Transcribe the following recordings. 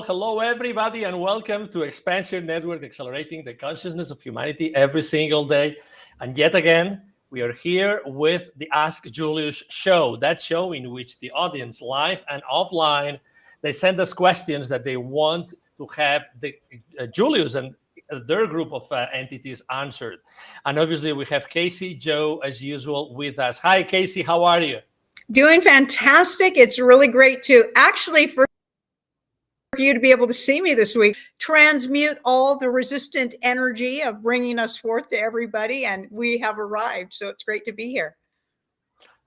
Hello, everybody, and welcome to XPNsion Network, accelerating the consciousness of humanity every single day. And yet again, we are here with the Ask Julius Show, that show in which the audience, live and offline, they send us questions that they want to have the Julius and their group of entities answered. And obviously, we have Casey Joe, as usual, with us. Hi, Casey, how are you? Doing fantastic. It's really great to actually for you to be able to see me this week, transmute all the resistant energy of bringing us forth to everybody. And we have arrived. So it's great to be here.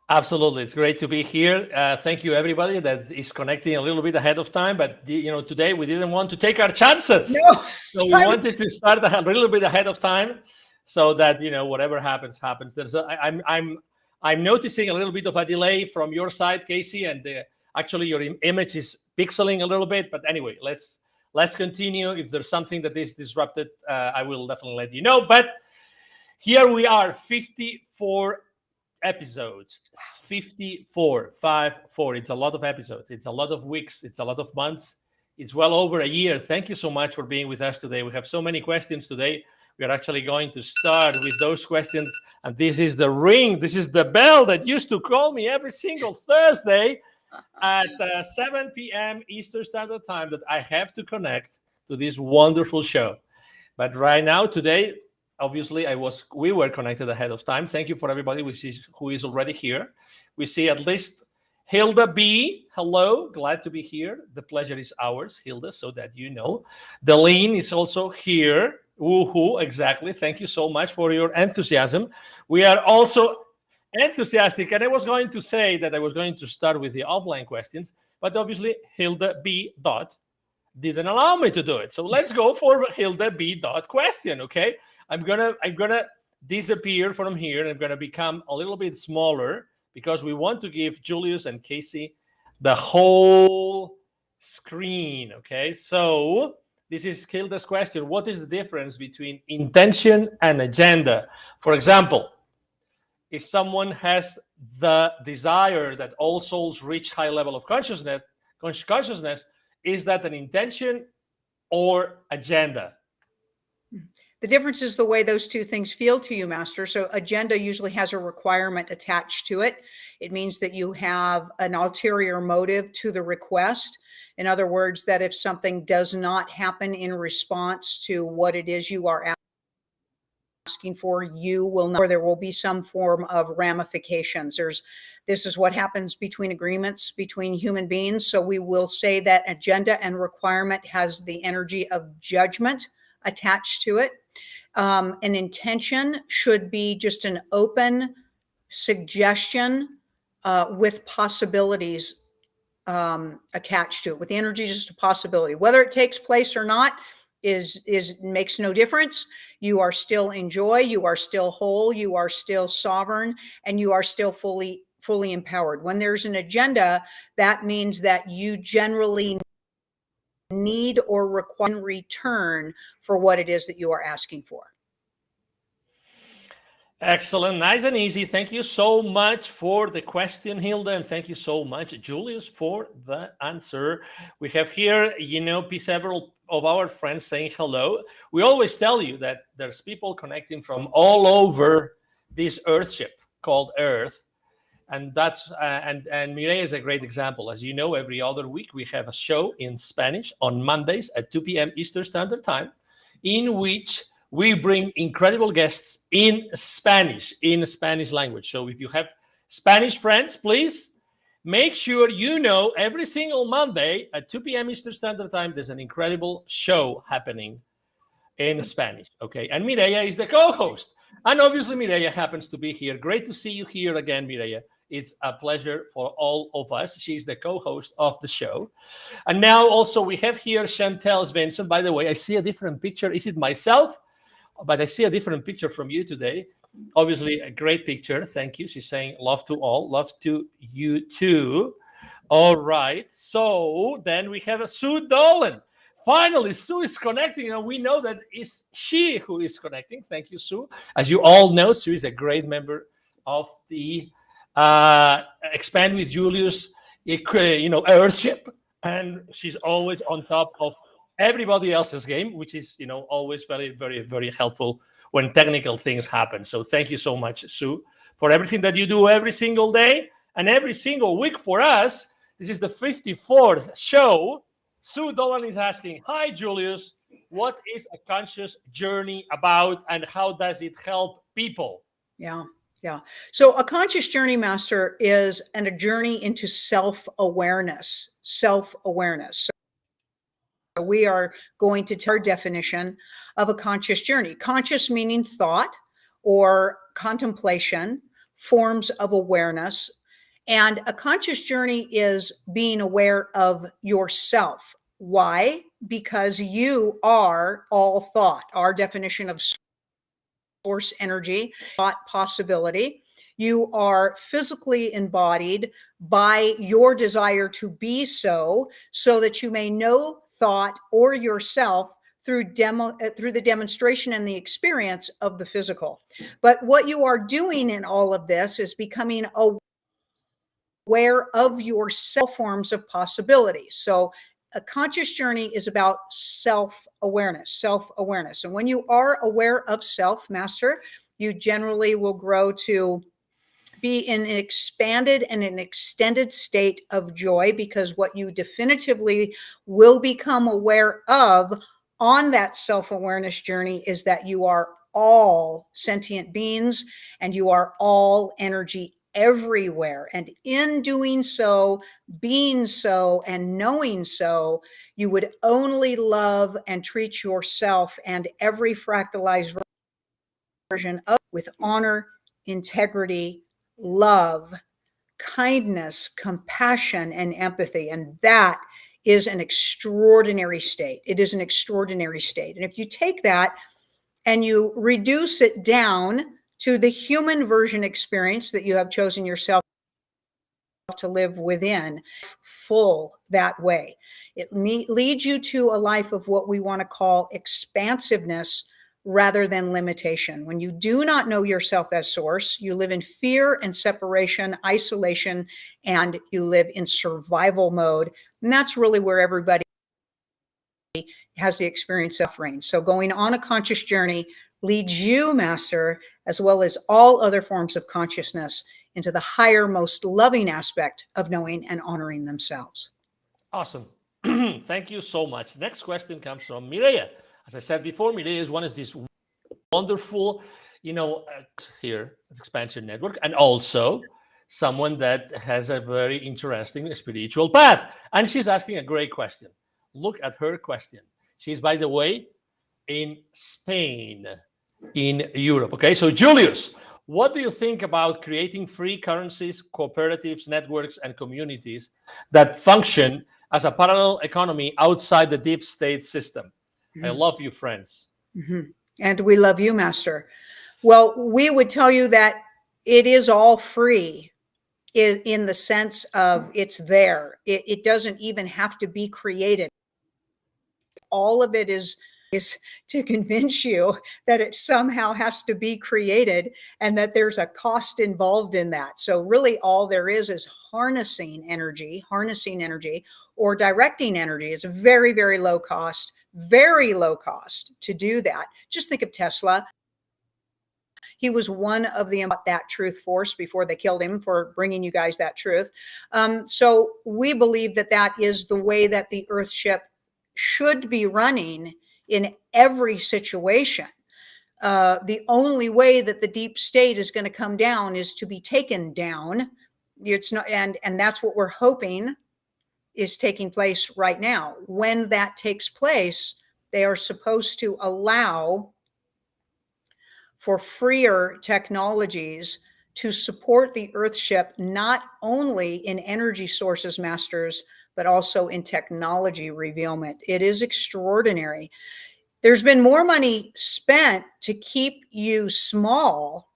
Absolutely. It's great to be here. Thank you, everybody that is connecting a little bit ahead of time. But, today we didn't want to take our chances. No. So we wanted to start a little bit ahead of time so that, whatever happens. I'm noticing a little bit of a delay from your side, Casey, and actually your image is pixeling a little bit. But anyway, let's continue. If there's something that is disrupted, I will definitely let you know. But here we are, 54 episodes, 54. It's a lot of episodes. It's a lot of weeks. It's a lot of months. It's well over a year. Thank you so much for being with us today. We have so many questions today. We are actually going to start with those questions. And this is the ring. This is the bell that used to call me every single Thursday at 7 p.m. Eastern Standard Time that I have to connect to this wonderful show. But right now, today, obviously, we were connected ahead of time. Thank you for everybody who is already here. We see at least Hilda B. Hello, glad to be here. The pleasure is ours, Hilda, so that you know. Deline is also here. Woohoo, exactly. Thank you so much for your enthusiasm. We are also enthusiastic, and I was going to say that I was going to start with the offline questions, but obviously Hilda B. didn't allow me to do it. So let's go for Hilda B. question. Okay, I'm gonna disappear from here, and I'm gonna become a little bit smaller because we want to give Julius and Casey the whole screen. Okay, so this is Hilda's question. What is the difference between intention and agenda? For example, if someone has the desire that all souls reach high level of consciousness, is that an intention or agenda? The difference is the way those two things feel to you, Master. So agenda usually has a requirement attached to it. It means that you have an ulterior motive to the request. In other words, that if something does not happen in response to what it is you are asking for, you will not, or there will be some form of ramifications. This is what happens between agreements between human beings. So we will say that agenda and requirement has the energy of judgment attached to it. An intention should be just an open suggestion with possibilities attached to it, with the energy, just a possibility. Whether it takes place or not makes no difference. You are still in joy, you are still whole, you are still sovereign, and you are still fully empowered. When there's an agenda, that means that you generally need or require in return for what it is that you are asking for. Excellent, nice and easy. Thank you so much for the question, Hilda, and thank you so much, Julius, for the answer. We have here, several of our friends saying hello. We always tell you that there's people connecting from all over this Earthship called Earth, and that's and Mireia is a great example. As you know, every other week we have a show in Spanish on Mondays at 2 p.m. Eastern Standard Time, in which we bring incredible guests in Spanish language. So if you have Spanish friends, please make sure you know every single Monday at 2 p.m. Eastern Standard Time, there's an incredible show happening in Spanish. Okay. And Mireia is the co-host. And obviously, Mireia happens to be here. Great to see you here again, Mireia. It's a pleasure for all of us. She's the co-host of the show. And now also we have here Chantel Svensson. By the way, I see a different picture. Is it myself? But I see a different picture from you today. Obviously, a great picture. Thank you. She's saying love to all. Love to you too. All right. So then we have Sue Dolan. Finally, Sue is connecting, and we know that it's she who is connecting. Thank you, Sue. As you all know, Sue is a great member of the Expand with Julius, Earthship, and she's always on top of everybody else's game, which is, always very, very, very helpful when technical things happen. So thank you so much, Sue, for everything that you do every single day and every single week for us. This is the 54th show. Sue Dolan is asking, hi, Julius, what is a conscious journey about and how does it help people? Yeah. So a conscious journey, Master, is a journey into self-awareness. So we are going to tell our definition of a conscious journey. Conscious meaning thought or contemplation, forms of awareness. And a conscious journey is being aware of yourself. Why? Because you are all thought. Our definition of source energy, thought possibility. You are physically embodied by your desire to be so that you may know thought or yourself through the demonstration and the experience of the physical. But what you are doing in all of this is becoming aware of yourself forms of possibility. So a conscious journey is about self-awareness. And when you are aware of self, Master, you generally will grow to be in an expanded and an extended state of joy, because what you definitively will become aware of on that self-awareness journey is that you are all sentient beings and you are all energy everywhere. And in doing so, being so, and knowing so, you would only love and treat yourself and every fractalized version of with honor, integrity, love, kindness, compassion, and empathy. And that is an extraordinary state. It is an extraordinary state. And if you take that and you reduce it down to the human version experience that you have chosen yourself to live within, full that way, it leads you to a life of what we want to call expansiveness rather than limitation. When you do not know yourself as source, you live in fear and separation, isolation, and you live in survival mode. And that's really where everybody has the experience of suffering. So going on a conscious journey leads you, Master, as well as all other forms of consciousness, into the higher, most loving aspect of knowing and honoring themselves. Awesome. Thank you so much. Next question comes from Mireia. As I said before, Mireia is one of these wonderful, here at XPNsion Network, and also someone that has a very interesting spiritual path. And she's asking a great question. Look at her question. She's, by the way, in Spain, in Europe. Okay, so Julius, what do you think about creating free currencies, cooperatives, networks, and communities that function as a parallel economy outside the deep state system? Mm-hmm. I love you, friends. Mm-hmm. And we love you, Master. Well, we would tell you that it is all free in the sense of it's there. It doesn't even have to be created. All of it is to convince you that it somehow has to be created and that there's a cost involved in that. So really all there is harnessing energy or directing energy. Is a very, very low cost to do that. Just think of Tesla. He was one of that truth force before they killed him for bringing you guys that truth. So we believe that is the way that the Earthship should be running in every situation. The only way that the deep state is going to come down is to be taken down It's not, and that's what we're hoping is taking place right now. When that takes place, they are supposed to allow for freer technologies to support the Earthship, not only in energy sources, masters, but also in technology revealment. It is extraordinary. There's been more money spent to keep you small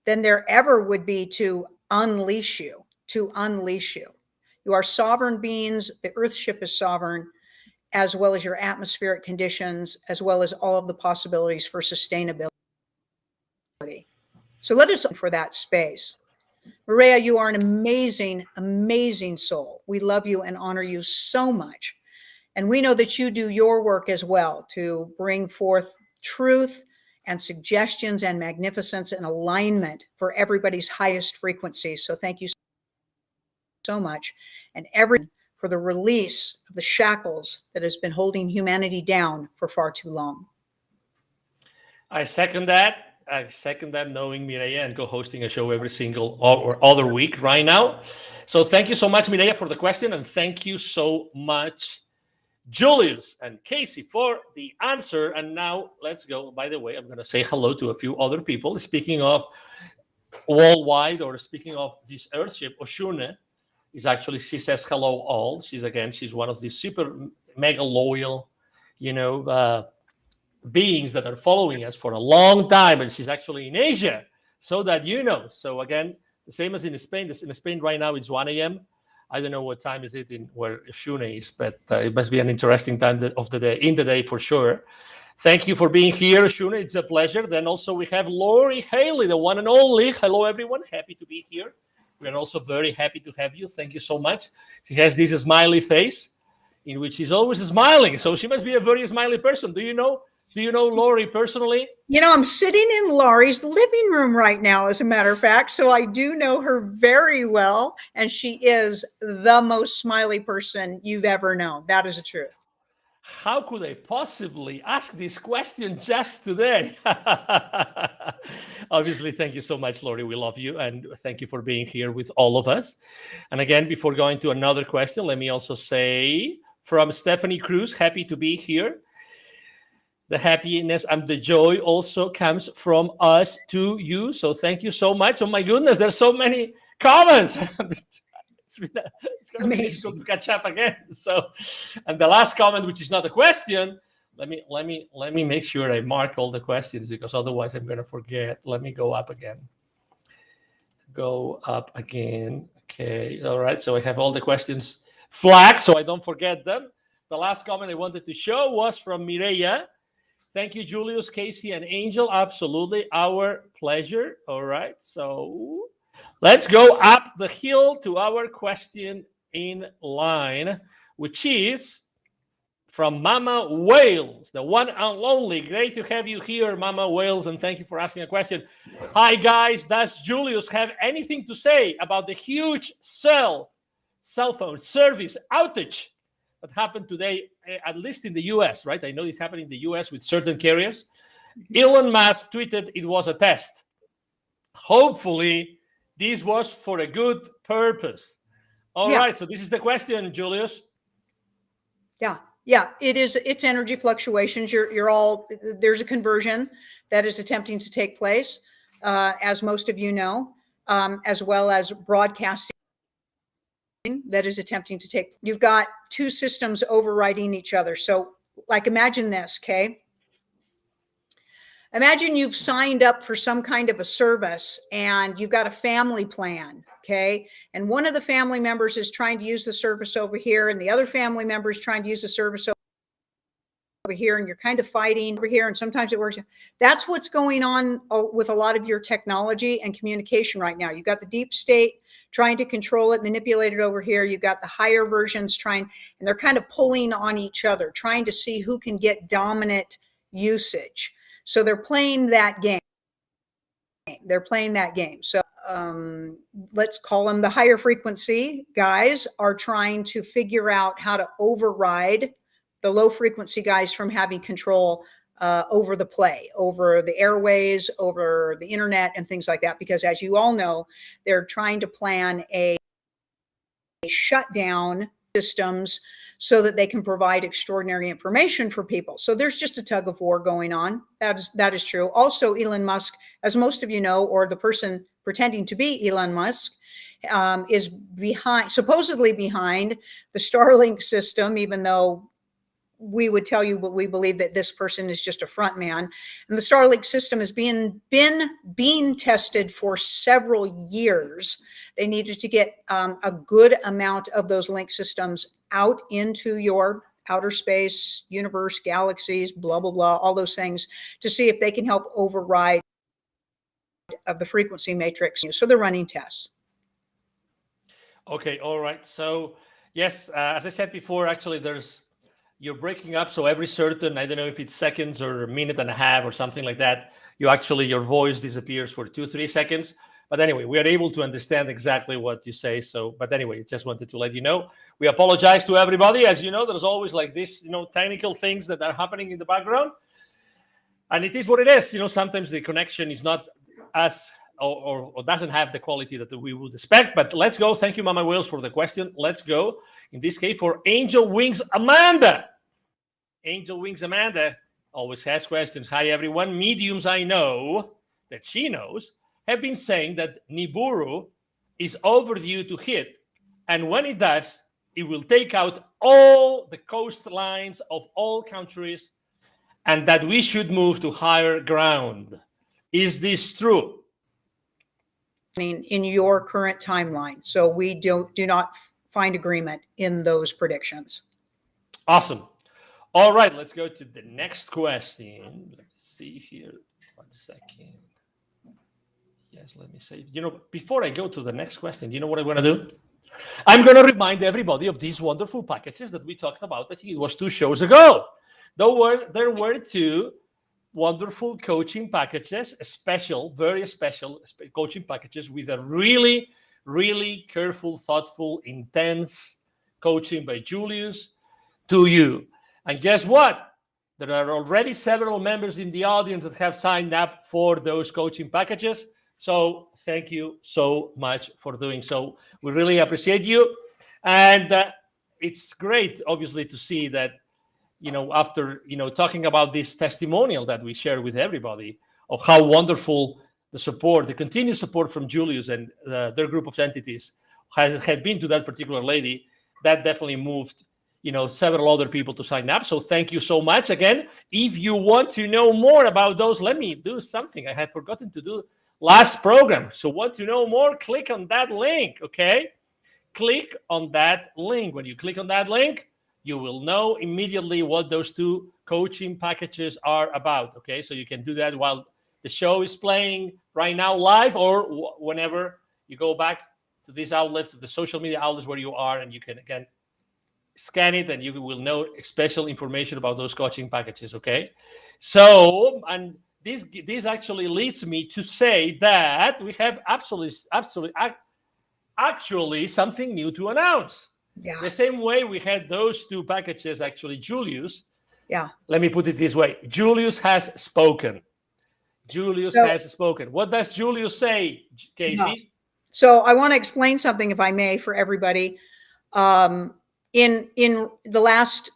than there ever would be to unleash you, You are sovereign beings. The Earthship is sovereign, as well as your atmospheric conditions, as well as all of the possibilities for sustainability. So let us for that space. Maria, you are an amazing, amazing soul. We love you and honor you so much. And we know that you do your work as well to bring forth truth and suggestions and magnificence and alignment for everybody's highest frequency. So thank you so much. And for the release of the shackles that has been holding humanity down for far too long. I second that. Knowing Mireya and co-hosting a show every single or other week right now. So thank you so much, Mireya, for the question. And thank you so much, Julius and Casey, for the answer. And now let's go. By the way, I'm going to say hello to a few other people. Speaking of worldwide, or speaking of this Earthship, Oshune is actually, she says hello all. She's one of these super mega loyal, beings that are following us for a long time, and she's actually in Asia, so that you know. So again, the same as in Spain. In Spain right now it's 1 a.m. I don't know what time is it in where Shune is, but it must be an interesting time of the day for sure. Thank you for being here, Shune. It's a pleasure. Then also we have Lori Haley, the one and only. Hello, everyone. Happy to be here. We are also very happy to have you. Thank you so much. She has this smiley face in which she's always smiling. So she must be a very smiley person. Do you know Lori personally? I'm sitting in Laurie's living room right now, as a matter of fact. So I do know her very well. And she is the most smiley person you've ever known. That is the truth. How could I possibly ask this question just today? Obviously, thank you so much, Lori. We love you. And thank you for being here with all of us. And again, before going to another question, let me also say from Stephanie Cruz, happy to be here. The happiness and the joy also comes from us to you. So thank you so much. Oh my goodness, there's so many comments. It's going to be difficult to catch up again. So, and the last comment, which is not a question, let me make sure I mark all the questions, because otherwise I'm going to forget. Let me go up again. Okay. All right. So I have all the questions flagged so I don't forget them. The last comment I wanted to show was from Mireya. Thank you, Julius, Casey, and Angel. Absolutely. Our pleasure. All right. So let's go up the hill to our question in line, which is from Mama Wales, the one and only. Great to have you here, Mama Wales, and thank you for asking a question. Hi, guys. Does Julius have anything to say about the huge cell phone service outage that happened today, at least in the US, right? I know it's happening in the US with certain carriers. Elon Musk tweeted it was a test. Hopefully, this was for a good purpose. All right, so this is the question, Julius. Yeah, it is. It's energy fluctuations. There's a conversion that is attempting to take place, as most of you know, as well as broadcasting that is attempting to take. You've got two systems overriding each other. So like, imagine this, okay? Imagine you've signed up for some kind of a service and you've got a family plan, okay? And one of the family members is trying to use the service over here, and the other family member is trying to use the service over here, and you're kind of fighting over here, and sometimes it works. That's what's going on with a lot of your technology and communication right now. You've got the deep state trying to control it, manipulate it over here. You've got the higher versions and they're kind of pulling on each other, trying to see who can get dominant usage. So they're playing that game. So let's call them the higher frequency guys are trying to figure out how to override the low frequency guys from having control over the airways, over the internet, and things like that. Because as you all know, they're trying to plan a shutdown systems so that they can provide extraordinary information for people. So there's just a tug of war going on. That is true. Also, Elon Musk, as most of you know, or the person pretending to be Elon Musk, is supposedly behind the Starlink system, even though we would tell you, but we believe that this person is just a front man. And the Starlink system has been being tested for several years. They needed to get a good amount of those link systems out into your outer space, universe, galaxies, blah, blah, blah, all those things, to see if they can help override of the frequency matrix. So they're running tests. Okay, all right. So yes, as I said before, actually you're breaking up. So every certain, I don't know if it's seconds or a minute and a half or something like that, your voice disappears for 2-3 seconds. But anyway, we are able to understand exactly what you say. So, but anyway, just wanted to let you know. We apologize to everybody. As you know, there's always like this, technical things that are happening in the background. And it is what it is. Sometimes the connection is not as or doesn't have the quality that we would expect. But let's go. Thank you, Mama Wills, for the question. Let's go, in this case, for Angel Wings Amanda. Angel Wings Amanda always has questions. Hi, everyone. Mediums I know, that she knows, have been saying that Nibiru is overdue to hit. And when it does, it will take out all the coastlines of all countries and that we should move to higher ground. Is this true? In your current timeline. So we do not find agreement in those predictions. Awesome. All right, let's go to the next question. Let's see here. 1 second. Yes, let me say, before I go to the next question, you know what I'm going to do? I'm going to remind everybody of these wonderful packages that we talked about. I think it was 2 shows ago. There were 2 wonderful coaching packages, very special coaching packages with a really, really careful, thoughtful, intense coaching by Julius to you. And guess what? There are already several members in the audience that have signed up for those coaching packages. So thank you so much for doing so. We really appreciate you. And it's great, obviously, to see that, after, talking about this testimonial that we share with everybody of how wonderful the continued support from Julius and their group of entities had been to that particular lady, that definitely moved, several other people to sign up. So thank you so much again. If you want to know more about those, let me do something I had forgotten to do last program. So want to know more, click on that link, okay? Click on that link. When you click on that link, you will know immediately what those 2 coaching packages are about, okay? So you can do that while the show is playing right now live, or whenever you go back to these outlets, the social media outlets where you are, and you can, again, scan it, and you will know special information about those coaching packages, okay? So, and this actually leads me to say that we have actually something new to announce. Yeah. The same way we had those 2 packages, actually, Julius. Yeah. Let me put it this way. Julius has spoken. Has spoken. What does Julius say, Casey? Yeah. So I want to explain something, if I may, for everybody. In the last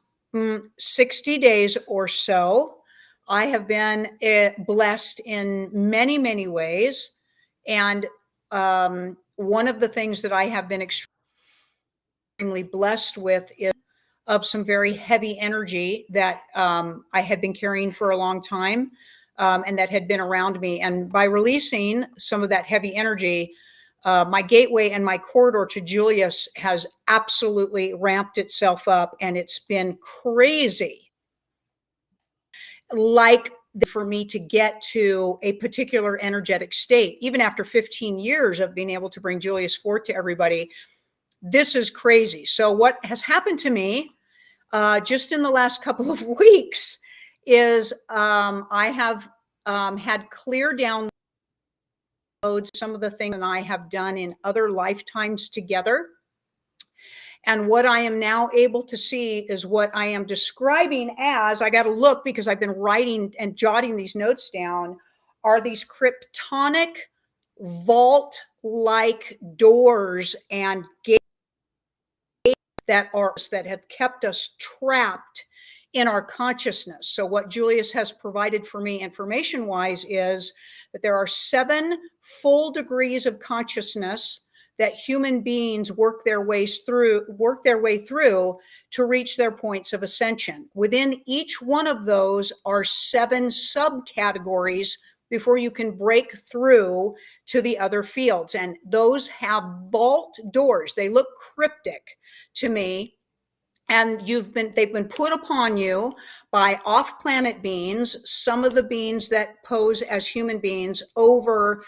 60 days or so, I have been blessed in many, many ways. And one of the things that I have been extremely blessed with is of some very heavy energy that I had been carrying for a long time, and that had been around me. And by releasing some of that heavy energy, my gateway and my corridor to Julius has absolutely ramped itself up, and it's been crazy. Like for me to get to a particular energetic state, even after 15 years of being able to bring Julius forth to everybody, this is crazy. So what has happened to me just in the last couple of weeks is I have had clear downloads, some of the things that I have done in other lifetimes together. And what I am now able to see is what I am describing as, I got to look because I've been writing and jotting these notes down, are these cryptonic vault-like doors and gates that have kept us trapped in our consciousness. So what Julius has provided for me information-wise is that there are 7 full degrees of consciousness that human beings work their way through to reach their points of ascension. Within each one of those are 7 subcategories before you can break through to the other fields. And those have vault doors. They look cryptic to me. And they've been put upon you by off-planet beings, some of the beings that pose as human beings over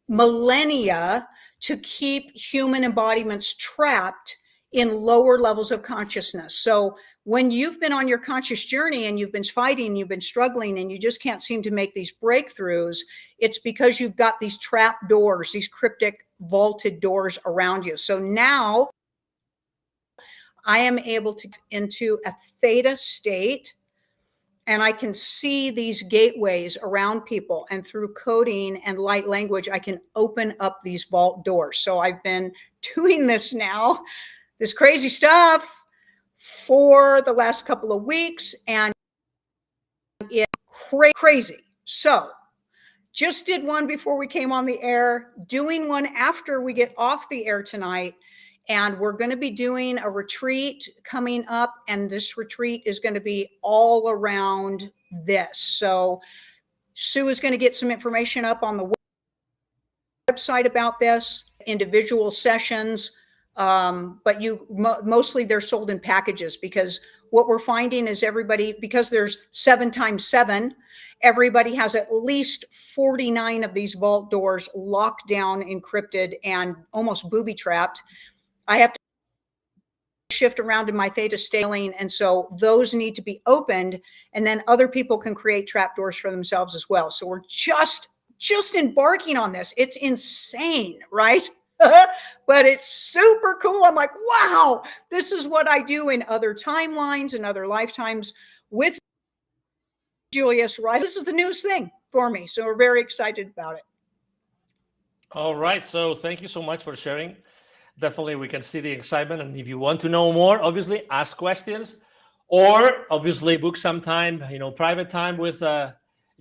millennia, to keep human embodiments trapped in lower levels of consciousness. So when you've been on your conscious journey and you've been fighting, you've been struggling, and you just can't seem to make these breakthroughs, it's because you've got these trap doors, these cryptic vaulted doors around you. So now I am able to get into a theta state, and I can see these gateways around people, and through coding and light language, I can open up these vault doors. So I've been doing this now, this crazy stuff, for the last couple of weeks, and it's crazy. So just did one before we came on the air, doing one after we get off the air tonight. And we're going to be doing a retreat coming up. And this retreat is going to be all around this. So Sue is going to get some information up on the website about this, individual sessions. But mostly they're sold in packages, because what we're finding is everybody, because there's 7 times 7, everybody has at least 49 of these vault doors locked down, encrypted, and almost booby trapped. I have to shift around in my theta scaling, and so those need to be opened, and then other people can create trapdoors for themselves as well. So we're just embarking on this. It's insane, right? But it's super cool. I'm like, wow, this is what I do in other timelines and other lifetimes with Julius, right? This is the newest thing for me, so we're very excited about it. All right, so thank you so much for sharing. Definitely, we can see the excitement. And if you want to know more, obviously, ask questions, or obviously book some time, private time with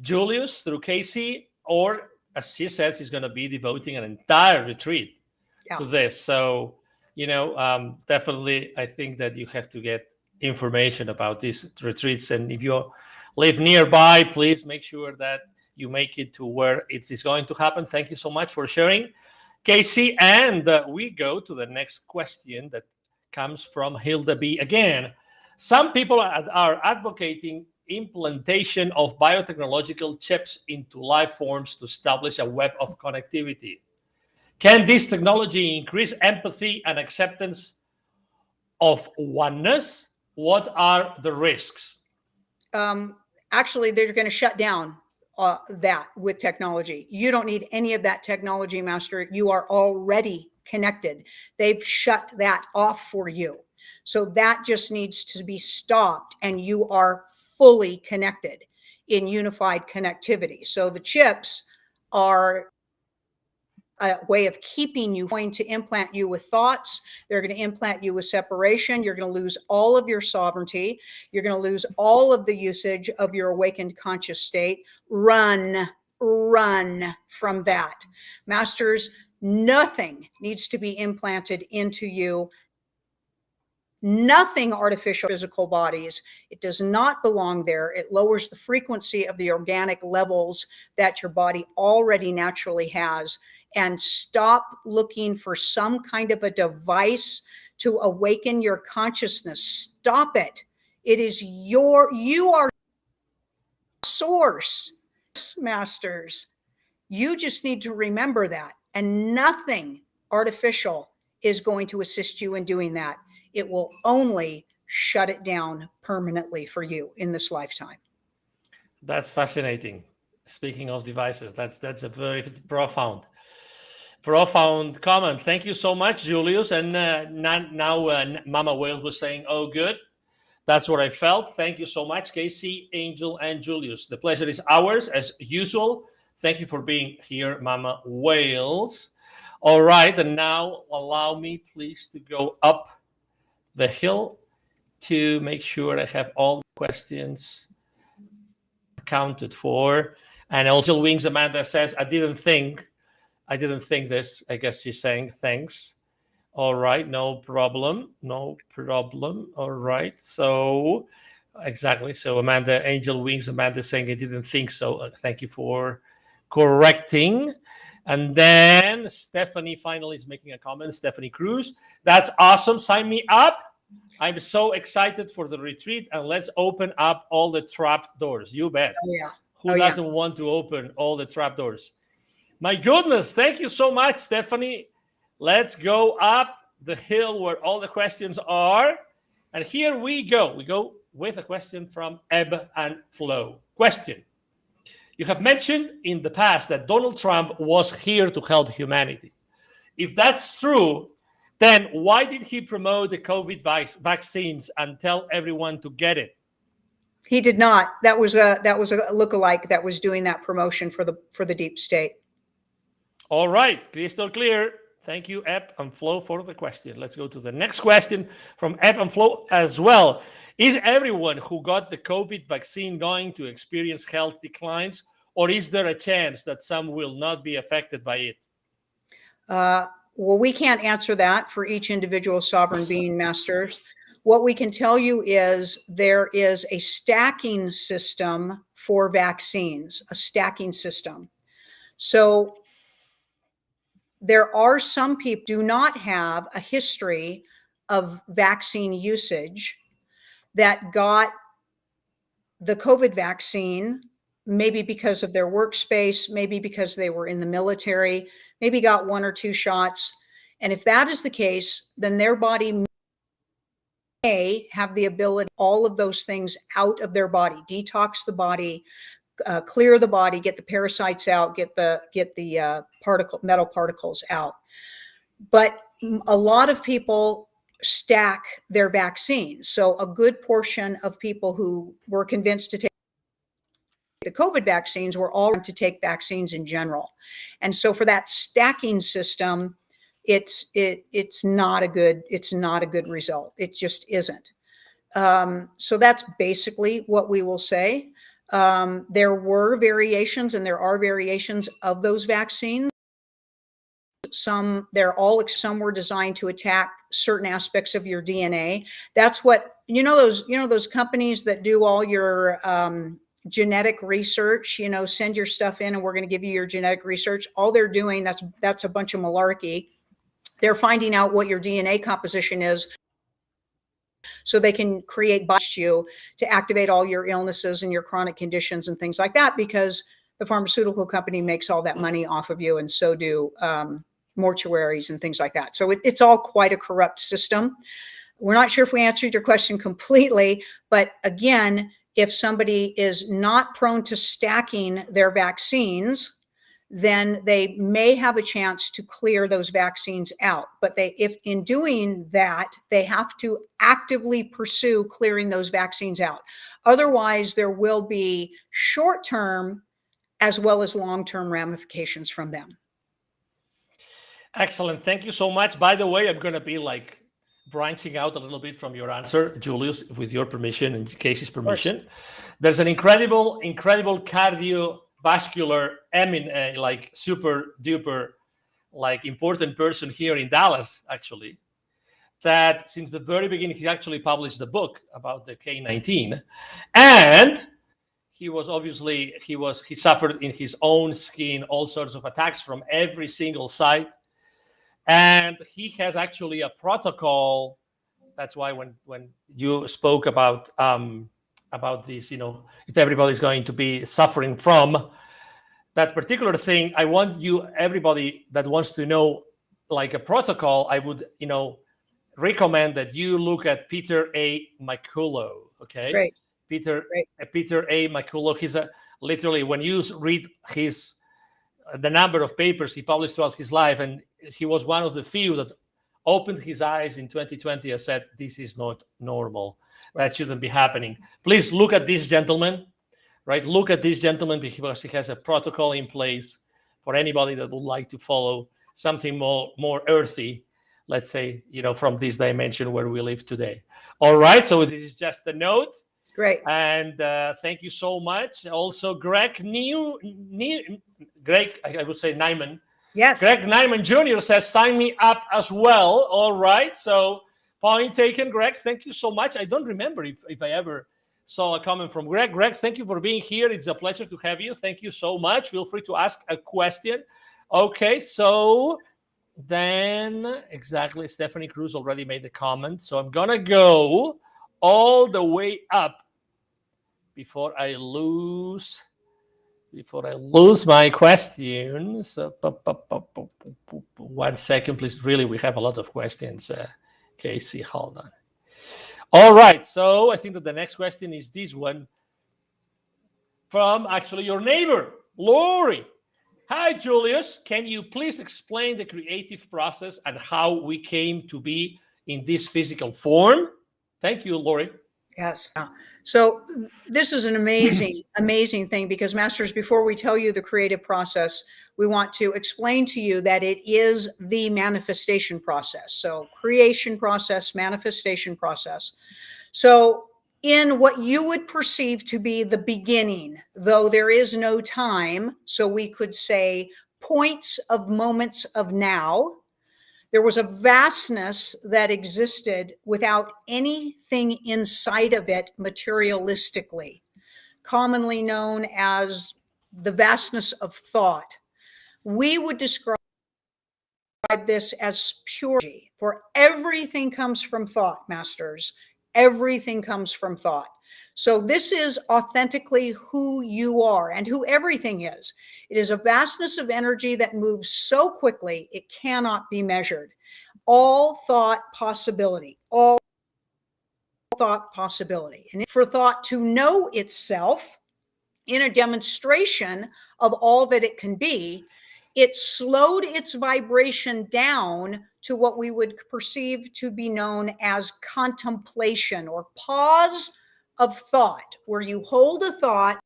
Julius through Casey, or as she says, he's going to be devoting an entire retreat to this. So, definitely, I think that you have to get information about these retreats. And if you live nearby, please make sure that you make it to where it is going to happen. Thank you so much for sharing, Casey. And we go to the next question that comes from Hilda B. Again, some people are advocating implantation of biotechnological chips into life forms to establish a web of connectivity. Can this technology increase empathy and acceptance of oneness? What are the risks? Actually, they're going to shut down that with technology. You don't need any of that technology, Master. You are already connected. They've shut that off for you. So that just needs to be stopped, and you are fully connected in unified connectivity. So the chips are a way of keeping you, going to implant you with thoughts. They're going to implant you with separation. You're going to lose all of your sovereignty. You're going to lose all of the usage of your awakened conscious state. Run from that. Masters, nothing needs to be implanted into you. Nothing artificial, physical bodies. It does not belong there. It lowers the frequency of the organic levels that your body already naturally has. And stop looking for some kind of a device to awaken your consciousness. Stop it. It is you are source, Masters. You just need to remember that. And nothing artificial is going to assist you in doing that. It will only shut it down permanently for you in this lifetime. That's fascinating. Speaking of devices, that's a very profound. Profound comment. Thank you so much, Julius. And now Mama Whale was saying, oh, good. That's what I felt. Thank you so much, Casey, Angel, and Julius. The pleasure is ours, as usual. Thank you for being here, Mama Whales. All right, and now allow me, please, to go up the hill to make sure I have all questions accounted for. And also, Wings Amanda says, I didn't think this. I guess she's saying thanks. All right, no problem. No problem. All right. So exactly. So Amanda, Angel Wings, Amanda saying I didn't think so. Thank you for correcting. And then Stephanie finally is making a comment. Stephanie Cruz. That's awesome. Sign me up. I'm so excited for the retreat, and let's open up all the trapped doors. You bet. Oh, yeah. Who doesn't want to open all the trap doors? My goodness. Thank you so much, Stephanie. Let's go up the hill where all the questions are. And here we go. We go with a question from Ebb and Flow. Question. You have mentioned in the past that Donald Trump was here to help humanity. If that's true, then why did he promote the COVID vaccines and tell everyone to get it? He did not. That was a lookalike that was doing that promotion for the deep state. All right, crystal clear. Thank you, Ebb and Flow, for the question. Let's go to the next question from Ebb and Flow as well. Is everyone who got the COVID vaccine going to experience health declines, or is there a chance that some will not be affected by it? Well, we can't answer that for each individual sovereign being, Masters. What we can tell you is there is a stacking system for vaccines, a stacking system. So there are some people who do not have a history of vaccine usage that got the COVID vaccine, maybe because of their workspace, maybe because they were in the military, maybe got 1 or 2 shots. And if that is the case, then their body may have the ability, all of those things out of their body, detox the body, clear the body, get the parasites out, get the metal particles out. But a lot of people stack their vaccines. So a good portion of people who were convinced to take the COVID vaccines were all to take vaccines in general. And so for that stacking system, it's not a good result. It just isn't. So that's basically what we will say. There were variations, and there are variations of those vaccines. Some were designed to attack certain aspects of your DNA. That's what, those companies that do all your genetic research, send your stuff in and we're going to give you your genetic research. All they're doing, that's a bunch of malarkey. They're finding out what your DNA composition is so they can create you to activate all your illnesses and your chronic conditions and things like that, because the pharmaceutical company makes all that money off of you, and so do mortuaries and things like that. So it's all quite a corrupt system. We're not sure if we answered your question completely, but again, if somebody is not prone to stacking their vaccines, then they may have a chance to clear those vaccines out. But if in doing that, they have to actively pursue clearing those vaccines out. Otherwise, there will be short-term as well as long-term ramifications from them. Excellent. Thank you so much. By the way, I'm going to be branching out a little bit from your answer, Julius, with your permission and Casey's permission. There's an incredible cardiovascular, super duper, important person here in Dallas, actually, that since the very beginning, he actually published a book about the K-19. And he suffered in his own skin all sorts of attacks from every single side. And he has actually a protocol. That's why when you spoke about this, if everybody's going to be suffering from that particular thing, I want everybody that wants to know a protocol, I would, recommend that you look at Peter A. McCullough. Okay. Great. Peter A. McCullough. He's literally, when you read his the number of papers he published throughout his life, and he was one of the few that opened his eyes in 2020 and said, this is not normal. That shouldn't be happening. Please look at this gentleman, right? Look at this gentleman, because he has a protocol in place for anybody that would like to follow something more earthy, let's say, from this dimension where we live today. All right, so this is just a note. Great. And thank you so much. Also, Greg, I would say Nyman. Yes. Greg Nyman Jr. says, sign me up as well. All right. So point taken, Greg. Thank you so much. I don't remember if I ever saw a comment from Greg. Greg, thank you for being here. It's a pleasure to have you. Thank you so much. Feel free to ask a question. Okay. So then exactly, Stephanie Cruz already made the comment. So I'm going to go all the way up before I lose my questions. 1 second, please. Really, we have a lot of questions. Casey, hold on. All right, so I think that the next question is this one from actually your neighbor, Lori. Hi, Julius. Can you please explain the creative process and how we came to be in this physical form? Thank you, Lori. Yes. So this is an amazing thing, because masters, before we tell you the creative process, we want to explain to you that it is the manifestation process. So creation process, manifestation process. So in what you would perceive to be the beginning, though there is no time, so we could say points of moments of now, there was a vastness that existed without anything inside of it materialistically, commonly known as the vastness of thought. We would describe this as purity, for everything comes from thought, masters. Everything comes from thought. So this is authentically who you are and who everything is. It is a vastness of energy that moves so quickly, it cannot be measured. All thought possibility, all thought possibility. And for thought to know itself in a demonstration of all that it can be, it slowed its vibration down to what we would perceive to be known as contemplation, or pause of thought, where you hold a thought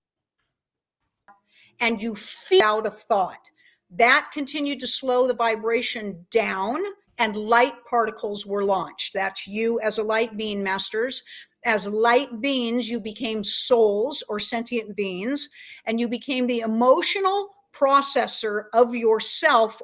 and you feel out of thought. That continued to slow the vibration down, and light particles were launched. That's you as a light being, masters. As light beings, you became souls or sentient beings, and you became the emotional processor of yourself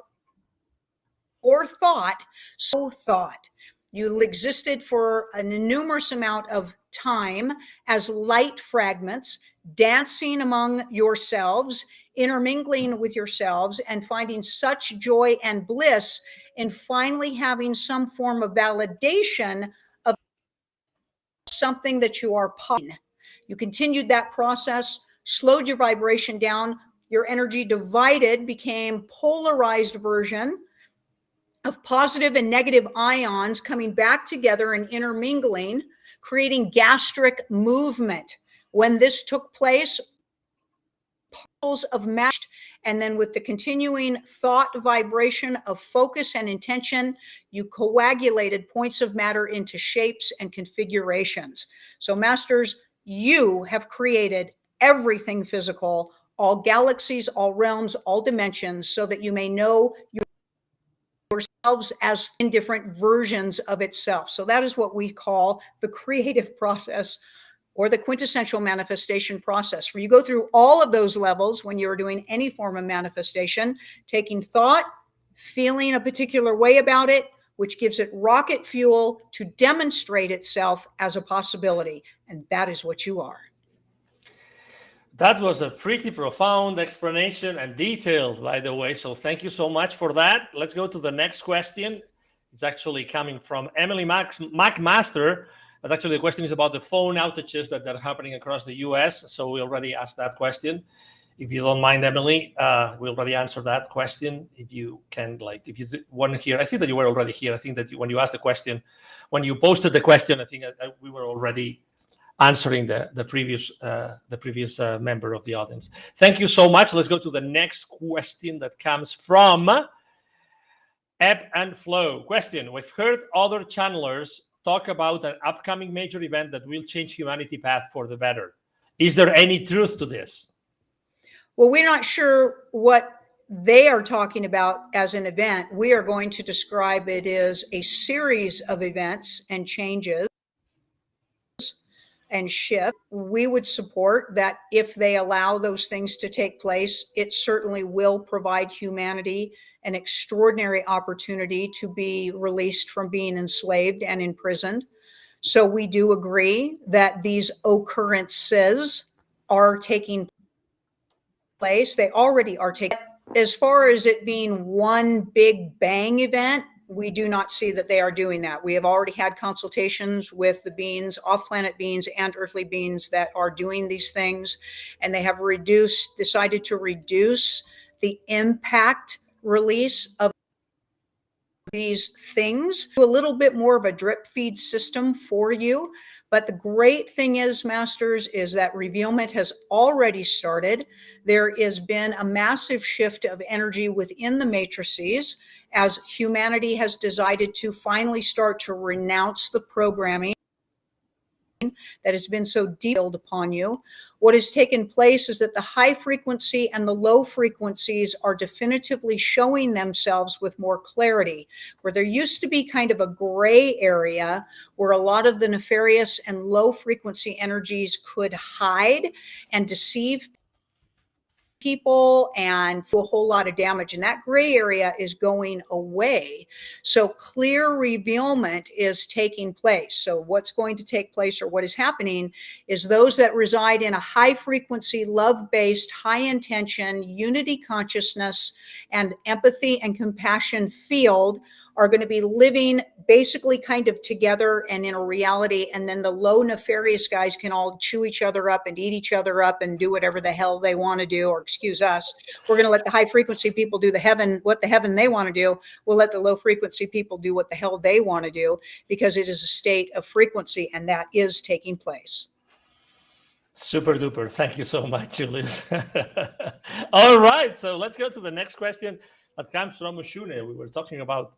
or thought. So thought. You existed for an enormous amount of time as light fragments, dancing among yourselves, intermingling with yourselves, and finding such joy and bliss in finally having some form of validation of something that you are. You continued that process, slowed your vibration down, your energy divided, became polarized version of positive and negative ions coming back together and intermingling, creating gastric movement. When this took place, particles of matched, and then with the continuing thought vibration of focus and intention, you coagulated points of matter into shapes and configurations. So masters, you have created everything physical, all galaxies, all realms, all dimensions, so that you may know yourselves as in different versions of itself. So that is what we call the creative process, or the quintessential manifestation process, where you go through all of those levels when you're doing any form of manifestation, taking thought, feeling a particular way about it, which gives it rocket fuel to demonstrate itself as a possibility. And that is what you are. That was a pretty profound explanation and detailed, by the way. So thank you so much for that. Let's go to the next question. It's actually coming from Emily McMaster. But actually, the question is about the phone outages that are happening across the U.S. So we already asked that question. If you don't mind, Emily, we already answered that question. If you can, if you weren't here, I think that you were already here. I think that when you asked the question, when you posted the question, I think we were already answering the previous member of the audience. Thank you so much. Let's go to the next question that comes from Ebb and Flow. Question: we've heard other channelers talk about an upcoming major event that will change humanity path for the better. Is there any truth to this? Well, we're not sure what they are talking about as an event. We are going to describe it as a series of events and changes and shift. We would support that. If they allow those things to take place, it certainly will provide humanity an extraordinary opportunity to be released from being enslaved and imprisoned. So we do agree that these occurrences are taking place. They already are taking. As far as it being one big bang event, we do not see that they are doing that. We have already had consultations with the beings, off-planet beings and earthly beings that are doing these things, and they have decided to reduce the impact release of these things to a little bit more of a drip feed system for you. But the great thing is, Masters, is that revealment has already started. There has been a massive shift of energy within the matrices as humanity has decided to finally start to renounce the programming that has been so deep upon you. What has taken place is that the high frequency and the low frequencies are definitively showing themselves with more clarity, where there used to be kind of a gray area where a lot of the nefarious and low frequency energies could hide and deceive people and do a whole lot of damage, and that gray area is going away. So clear revealment is taking place. So what's going to take place, or what is happening, is those that reside in a high frequency, love-based, high intention, unity consciousness and empathy and compassion field are going to be living basically kind of together and in a reality. And then the low nefarious guys can all chew each other up and eat each other up and do whatever the hell they want to do, or excuse us. We're going to let the high frequency people do what the heaven they want to do. We'll let the low frequency people do what the hell they want to do, because it is a state of frequency, and that is taking place. Super duper. Thank you so much, Julius. All right. So let's go to the next question that comes from Oshune. We were talking about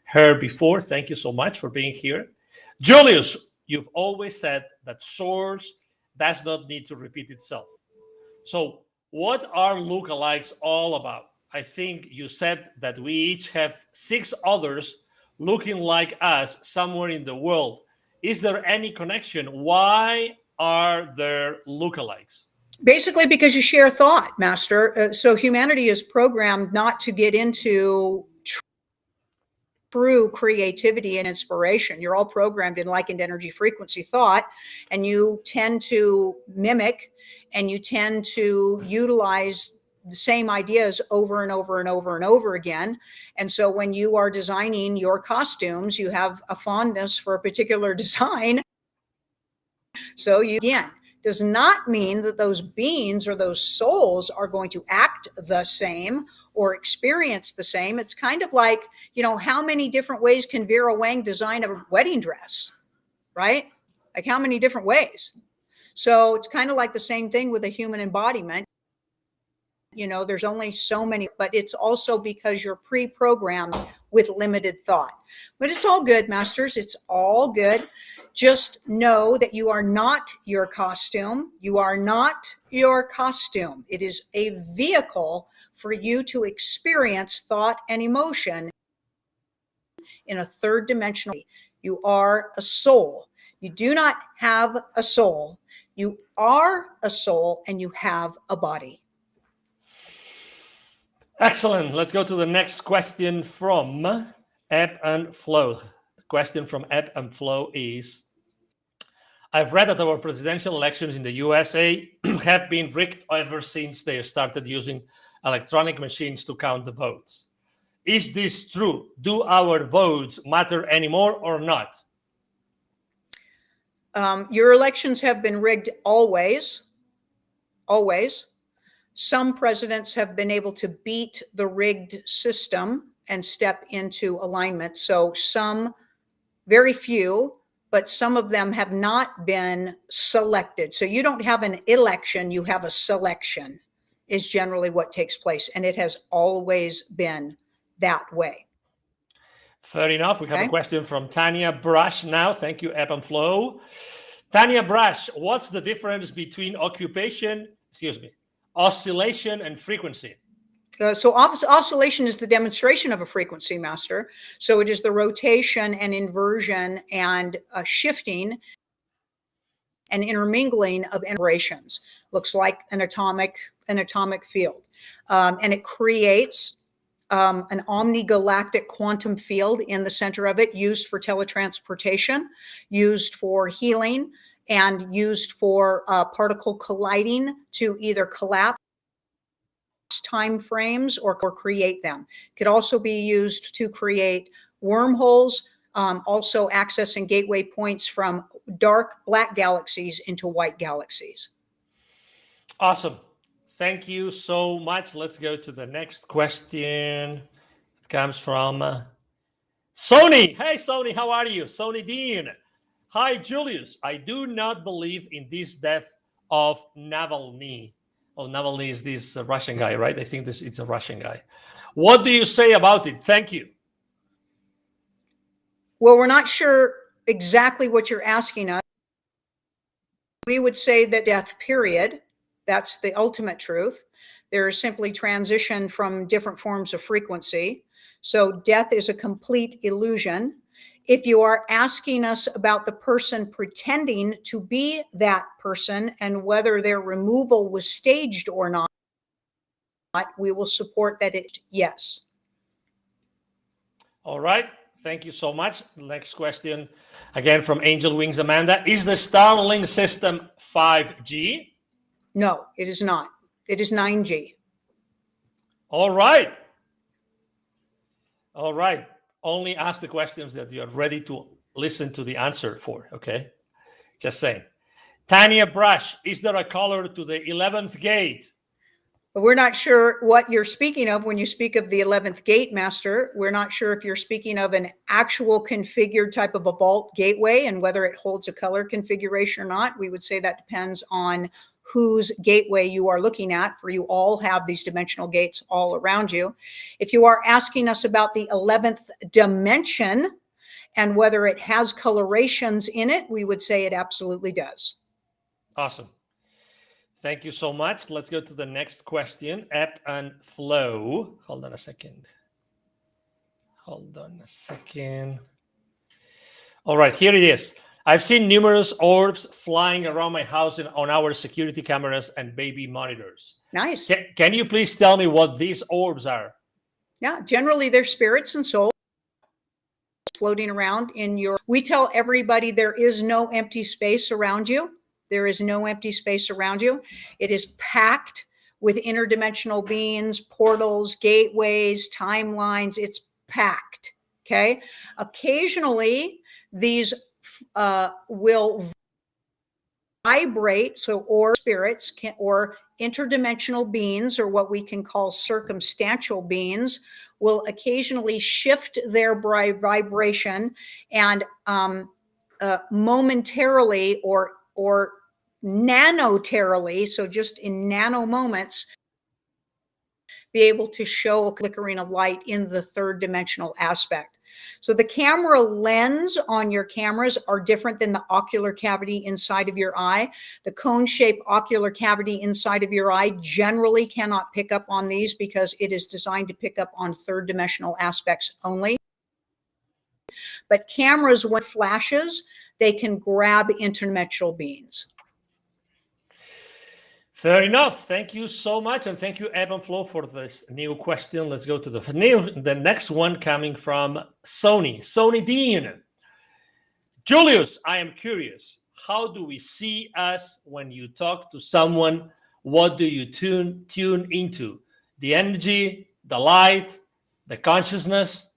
her before. Thank you so much for being here. Julius, you've always said that source does not need to repeat itself. So what are lookalikes all about? I think you said that we each have 6 others looking like us somewhere in the world. Is there any connection? Why are there lookalikes? Basically, because you share thought, Master. So humanity is programmed not to get into true creativity and inspiration. You're all programmed in likened energy frequency thought, and you tend to mimic and you tend to utilize the same ideas over and over and over and over again. And so when you are designing your costumes, you have a fondness for a particular design. So you, again, does not mean that those beings or those souls are going to act the same or experience the same. It's kind of like, how many different ways can Vera Wang design a wedding dress, right? Like, how many different ways? So it's kind of like the same thing with a human embodiment. There's only so many, but it's also because you're pre-programmed with limited thought. But it's all good, Masters. It's all good. Just know that you are not your costume. You are not your costume. It is a vehicle for you to experience thought and emotion in a third dimensional. You are a soul. You do not have a soul. You are a soul, and you have a body. Excellent. Let's go to the next question from Ebb and Flow. The question from Ebb and Flow is, I've read that our presidential elections in the USA have been rigged ever since they started using electronic machines to count the votes. Is this true? Do our votes matter anymore or not? Your elections have been rigged always. Always. Some presidents have been able to beat the rigged system and step into alignment. So some, very few, but some of them have not been selected. So you don't have an election, you have a selection, is generally what takes place. And it has always been that way. Fair enough. We have Okay. a question from Tanya Brush now. Thank you, Ebb and Flow. Tanya Brush, what's the difference between oscillation and frequency? So oscillation is the demonstration of a frequency, Master. So it is the rotation and inversion and shifting and intermingling of vibrations. Looks like an atomic field. And it creates an omnigalactic quantum field in the center of it, used for teletransportation, used for healing, and used for particle colliding to either collapse time frames or create them. Could also be used to create wormholes, also accessing gateway points from dark black galaxies into white galaxies. Awesome. Thank you so much. Let's go to the next question. It comes from Sony. Hey, Sony, how are you? Sony Dean. Hi, Julius. I do not believe in this death of Navalny. Oh, Navalny is this Russian guy, right? I think it's a Russian guy. What do you say about it? Thank you. Well, we're not sure exactly what you're asking us. We would say that death, period. That's the ultimate truth. There is simply transition from different forms of frequency. So death is a complete illusion. If you are asking us about the person pretending to be that person and whether their removal was staged or not, we will support that yes. All right. Thank you so much. Next question, again from Angel Wings Amanda. Is the Starlink system 5G? No, it is not. It is 9G. All right. All right. Only ask the questions that you're ready to listen to the answer for, okay? Just saying. Tanya Brush, is there a color to the 11th gate? But we're not sure what you're speaking of when you speak of the 11th gate, Master. We're not sure if you're speaking of an actual configured type of a vault gateway and whether it holds a color configuration or not. We would say that depends on whose gateway you are looking at, for you all have these dimensional gates all around you. If you are asking us about the 11th dimension and whether it has colorations in it, we would say it absolutely does. Awesome. Thank you so much. Let's go to the next question. Ebb and Flow. Hold on a second. All right, here it is. I've seen numerous orbs flying around my house on our security cameras and baby monitors. Nice. Can you please tell me what these orbs are? Yeah, generally they're spirits and souls floating around in your... We tell everybody there is no empty space around you. There is no empty space around you. It is packed with interdimensional beings, portals, gateways, timelines. It's packed, okay? Occasionally, these will vibrate, or spirits or interdimensional beings, or what we can call circumstantial beings, will occasionally shift their vibration and momentarily or nanotarily, so just in nano moments, be able to show a flickering of light in the third dimensional aspect. So the camera lens on your cameras are different than the ocular cavity inside of your eye. The cone-shaped ocular cavity inside of your eye generally cannot pick up on these because it is designed to pick up on third dimensional aspects only. But cameras, when flashes, they can grab interdimensional beings. Fair enough. Thank you so much. And thank you, Ebb and Flow, for this new question. Let's go to the next one coming from Sony. Sony Dean. Julius, I am curious. How do we see us when you talk to someone? What do you tune into? The energy, the light, the consciousness?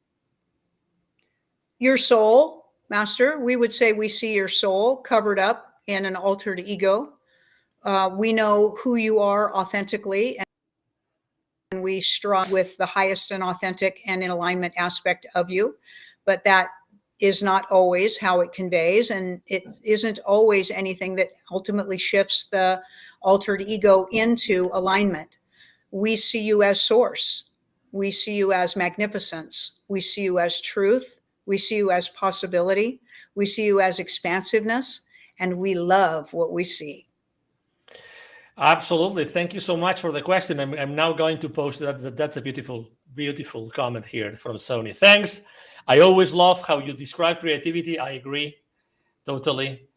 Your soul, Master. We would say we see your soul covered up in an altered ego. We know who you are authentically, and we strive with the highest and authentic and in alignment aspect of you. But that is not always how it conveys, and it isn't always anything that ultimately shifts the altered ego into alignment. We see you as source. We see you as magnificence. We see you as truth. We see you as possibility. We see you as expansiveness, and we love what we see. Absolutely. Thank you so much for the question. I'm now going to post that. That's a beautiful, beautiful comment here from Sony. Thanks. I always love how you describe creativity. I agree totally.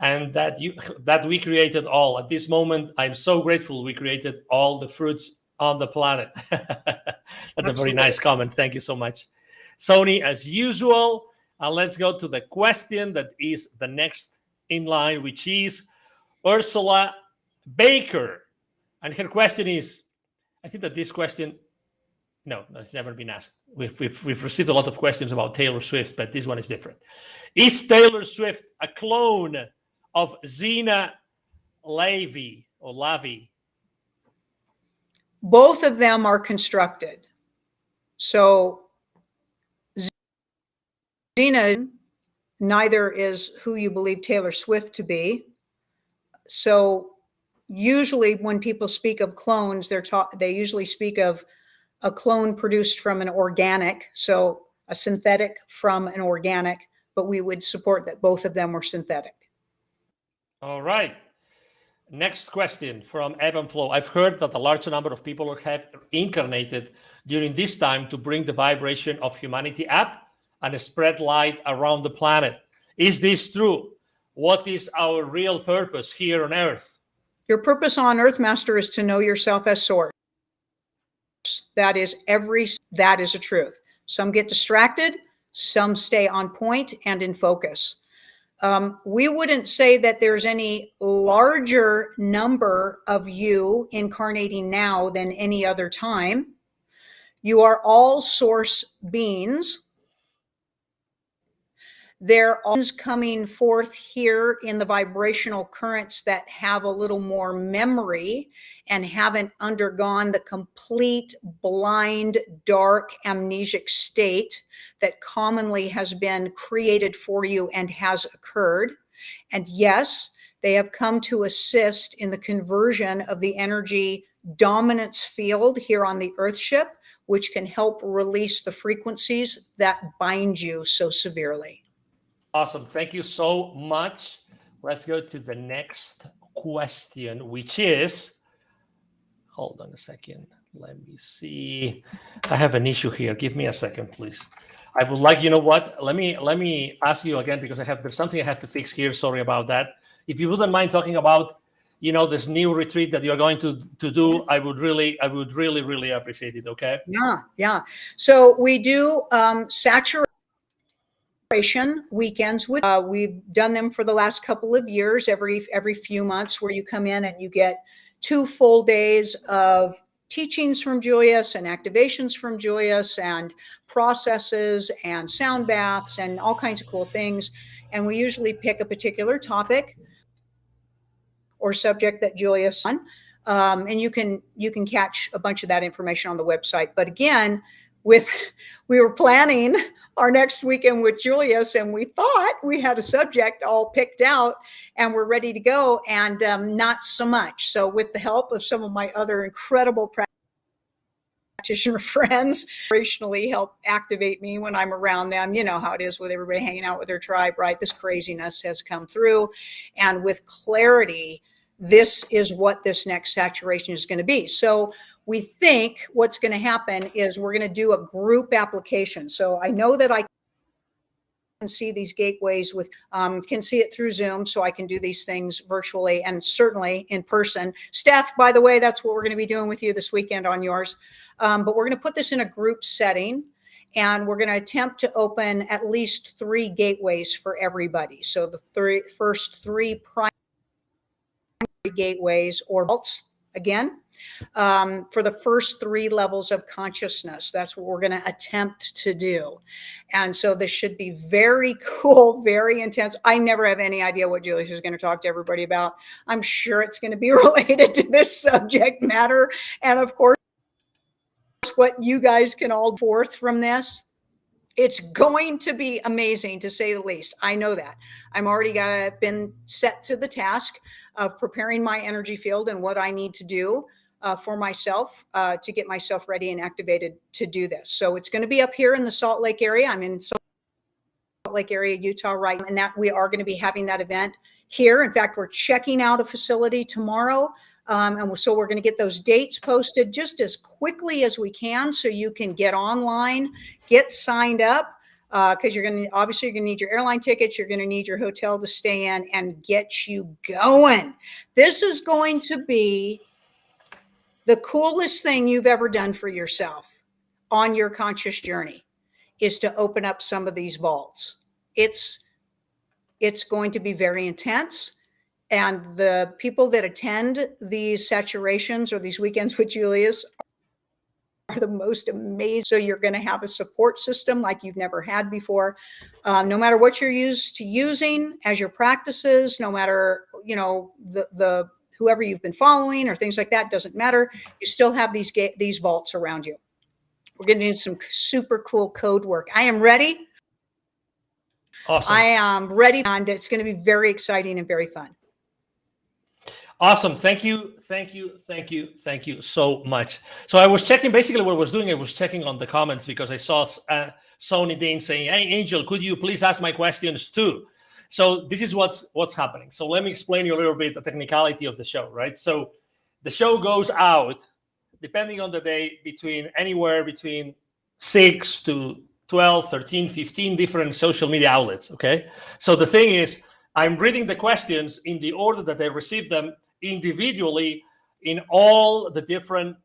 And that we created all. At this moment, I'm so grateful we created all the fruits on the planet. That's a very nice comment. Thank you so much, Sony, as usual. Let's go to the question that is the next in line, which is Ursula Baker. And her question is, I think that this question, no, that's never been asked. We've received a lot of questions about Taylor Swift, but this one is different. Is Taylor Swift a clone of Zena Levy or Lavi? Both of them are constructed. So Zena neither is who you believe Taylor Swift to be. So usually when people speak of clones, they usually speak of a clone produced from an organic, so a synthetic from an organic, but we would support that both of them were synthetic. All right. Next question from Ebb and Flow. I've heard that a large number of people have incarnated during this time to bring the vibration of humanity up and spread light around the planet. Is this true? What is our real purpose here on Earth? Your purpose on Earth, Master, is to know yourself as source. That is a truth. Some get distracted, some stay on point and in focus. We wouldn't say that there's any larger number of you incarnating now than any other time. You are all source beings. They're all coming forth here in the vibrational currents that have a little more memory and haven't undergone the complete blind, dark, amnesic state that commonly has been created for you and has occurred. And yes, they have come to assist in the conversion of the energy dominance field here on the Earthship, which can help release the frequencies that bind you so severely. Awesome. Thank you so much. Let's go to the next question, which is, hold on a second. Let me see. I have an issue here. Give me a second, please. I would like, you know what? Let me ask you again, because there's something I have to fix here. Sorry about that. If you wouldn't mind talking about, this new retreat that you're going to do, yes. I would really appreciate it. Okay. Yeah. So we do saturation weekends with we've done them for the last couple of years, every few months, where you come in and you get 2 full days of teachings from Julius and activations from Julius and processes and sound baths and all kinds of cool things. And we usually pick a particular topic or subject that Julius on, and you can catch a bunch of that information on the website. But again, we were planning our next weekend with Julius, and we thought we had a subject all picked out and we're ready to go, and not so much. So with the help of some of my other incredible practitioner friends, operationally help activate me when I'm around them. You know how it is with everybody hanging out with their tribe, right? This craziness has come through, and with clarity, this is what this next saturation is going to be. So we think what's going to happen is we're going to do a group application. So I know that I can see these gateways can see it through Zoom, so I can do these things virtually and certainly in person. Steph, by the way, that's what we're going to be doing with you this weekend on yours. But we're going to put this in a group setting, and we're going to attempt to open at least 3 gateways for everybody. So the first 3 primary gateways or vaults, again, for the first 3 levels of consciousness. That's what we're going to attempt to do. And so this should be very cool, very intense. I never have any idea what Julius is going to talk to everybody about. I'm sure it's going to be related to this subject matter. And of course, what you guys can all forth from this It's going to be amazing, to say the least. I know that. I'm already been set to the task of preparing my energy field and what I need to do for myself to get myself ready and activated to do this. So it's going to be up here in the Salt Lake area. I'm in Salt Lake area, Utah, right now, and that we are going to be having that event here. In fact, we're checking out a facility tomorrow. And so we're going to get those dates posted just as quickly as we can, so you can get online, get signed up, because you're going to need your airline tickets. You're going to need your hotel to stay in and get you going. This is going to be the coolest thing you've ever done for yourself on your conscious journey, is to open up some of these vaults. It's going to be very intense. And the people that attend these saturations or these weekends with Julius are the most amazing. So you're going to have a support system like you've never had before. No matter what you're used to using as your practices, no matter, the whoever you've been following or things like that, doesn't matter. You still have these vaults around you. We're going to do some super cool code work. I am ready. Awesome. I am ready. And it's going to be very exciting and very fun. Awesome. Thank you so much. So I was checking, basically what I was doing, I was checking on the comments because I saw Sony Dean saying, "Hey, Angel, could you please ask my questions too?" So this is what's happening. So let me explain you a little bit the technicality of the show, right? So the show goes out, depending on the day, anywhere between 6 to 12, 13, 15 different social media outlets, okay? So the thing is, I'm reading the questions in the order that I received them individually in all the different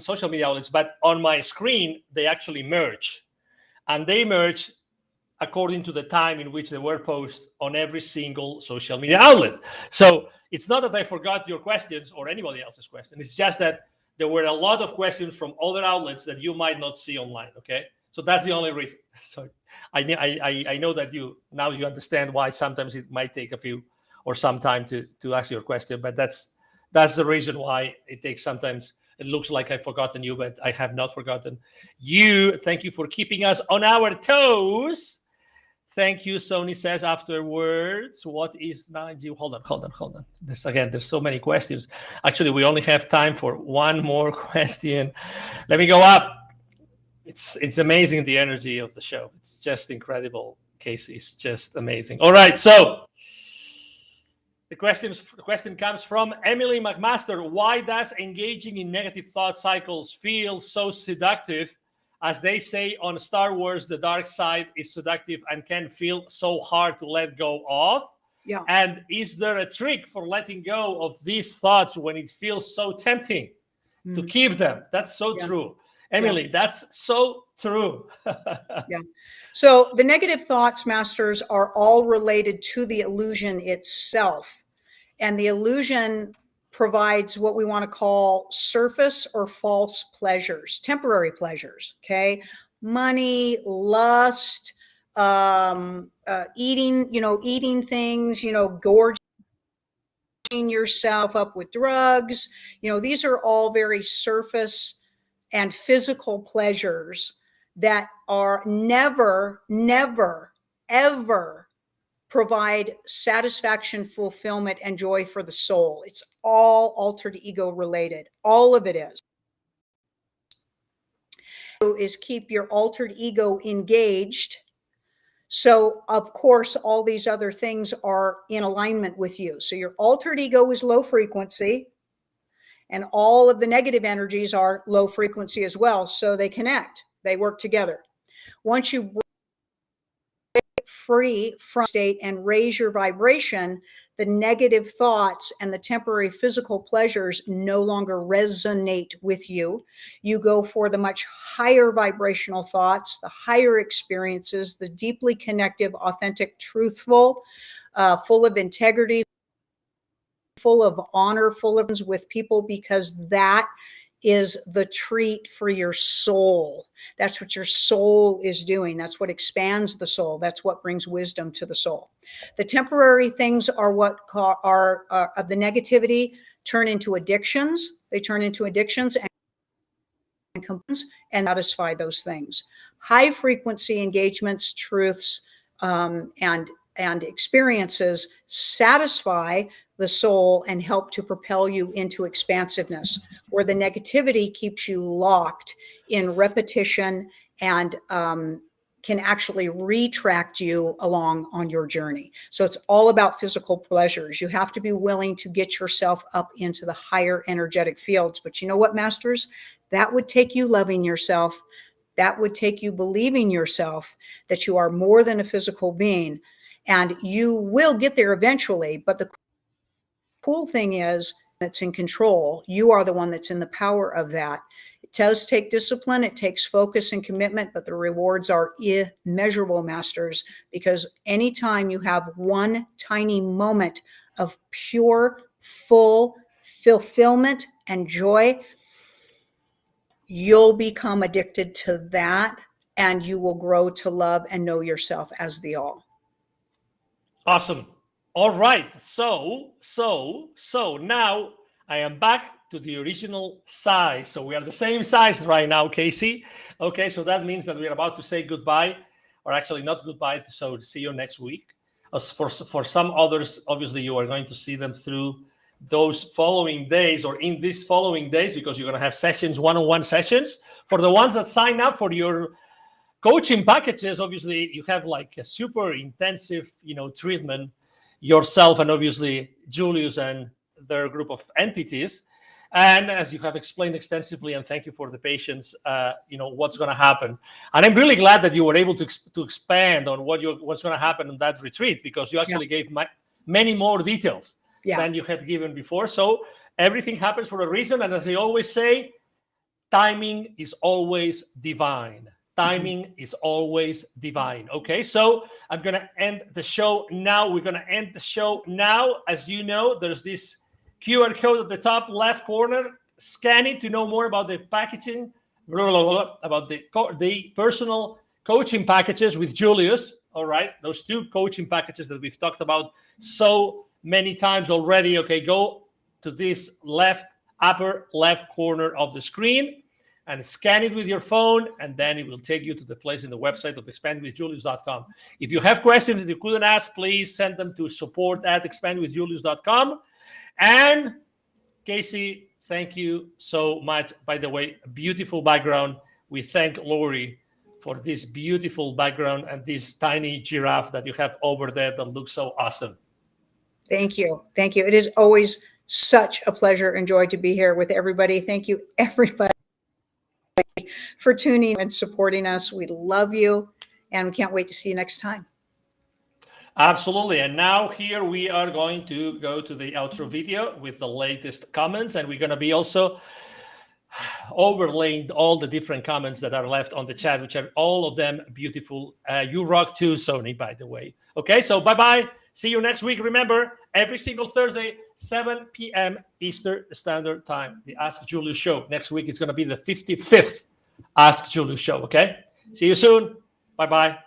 social media outlets, but on my screen they actually merge, and they merge according to the time in which they were posted on every single social media outlet. So it's not that I forgot your questions or anybody else's question. It's just that there were a lot of questions from other outlets that you might not see online. Okay, so that's the only reason. So I know that you understand why sometimes it might take a few or some time to ask your question, but that's the reason why it takes sometimes. It looks like I've forgotten you, but I have not forgotten you. Thank you for keeping us on our toes. Thank you, Sony says afterwards. What is 9G? Hold on. There's so many questions. Actually, we only have time for one more question. Let me go up. It's amazing, the energy of the show. It's just incredible, Casey. It's just amazing. All right, so the question comes from Emily McMaster. Why does engaging in negative thought cycles feel so seductive? As they say on Star Wars, the dark side is seductive and can feel so hard to let go of. Yeah. And is there a trick for letting go of these thoughts when it feels so tempting to keep them? That's so true. Emily, that's so true. Yeah. So the negative thoughts, masters, are all related to the illusion itself. And the illusion provides what we want to call surface or false pleasures, temporary pleasures. Okay. Money, lust, eating things, gorging yourself up with drugs. These are all very surface and physical pleasures that are never, ever provide satisfaction, fulfillment, and joy for the soul. It's all altered ego related. All of it is keep your altered ego engaged. So of course, all these other things are in alignment with you. So your altered ego is low frequency, and all of the negative energies are low frequency as well. So they connect, they work together. Once you break free from state and raise your vibration, the negative thoughts and the temporary physical pleasures no longer resonate with you. You go for the much higher vibrational thoughts, the higher experiences, the deeply connective, authentic, truthful, full of integrity, full of honor, full of with people, because that is the treat for your soul. That's what your soul is doing. That's what expands the soul. That's what brings wisdom to the soul. The temporary things are what are of the negativity turn into addictions. They turn into addictions, and satisfy those things. High frequency engagements, truths, and experiences satisfy the soul and help to propel you into expansiveness, where the negativity keeps you locked in repetition and can actually retract you along on your journey. So it's all about physical pleasures. You have to be willing to get yourself up into the higher energetic fields. But you know what, Masters? That would take you loving yourself. That would take you believing yourself that you are more than a physical being. And you will get there eventually. But the cool thing is that's in control. You are the one that's in the power of that. It does take discipline. It takes focus and commitment, but the rewards are immeasurable, Masters, because anytime you have one tiny moment of pure, full fulfillment and joy, you'll become addicted to that, and you will grow to love and know yourself as the all. Awesome. All right. So now I am back to the original size. So we are the same size right now, Casey. Okay. So that means that we're about to say goodbye, or actually not goodbye. So see you next week. As for some others, obviously you are going to see them through those following days, or in these following days, because you're going to have sessions, one-on-one sessions. For the ones that sign up for your coaching packages, obviously you have like a super intensive, treatment yourself, and obviously Julius and their group of entities. And as you have explained extensively, and thank you for the patience, what's going to happen. And I'm really glad that you were able to expand on what's going to happen in that retreat, because you actually gave many more details than you had given before. So everything happens for a reason. And as I always say, timing is always divine. Timing is always divine. Okay, so I'm going to end the show now. We're going to end the show now. As you know, there's this QR code at the top left corner. Scan it to know more about the packaging, about the personal coaching packages with Julius. All right, those 2 coaching packages that we've talked about so many times already. Okay, go to this upper left corner of the screen and scan it with your phone, and then it will take you to the place in the website of expandwithjulius.com. If you have questions that you couldn't ask, please send them to support@expandwithjulius.com. And Casey, thank you so much. By the way, beautiful background. We thank Lori for this beautiful background and this tiny giraffe that you have over there that looks so awesome. Thank you. Thank you. It is always such a pleasure and joy to be here with everybody. Thank you, everybody, for tuning and supporting us. We love you, and we can't wait to see you next time. Absolutely. And now here we are going to go to the outro video with the latest comments, and we're going to be also overlaying all the different comments that are left on the chat, which are all of them beautiful. You rock too, Sony, by the way. Okay, so bye-bye. See you next week. Remember, every single Thursday, 7 p.m. Eastern Standard Time, the Ask Julius Show. Next week, it's going to be the 55th Ask Julius Show, okay? See you soon. Bye-bye.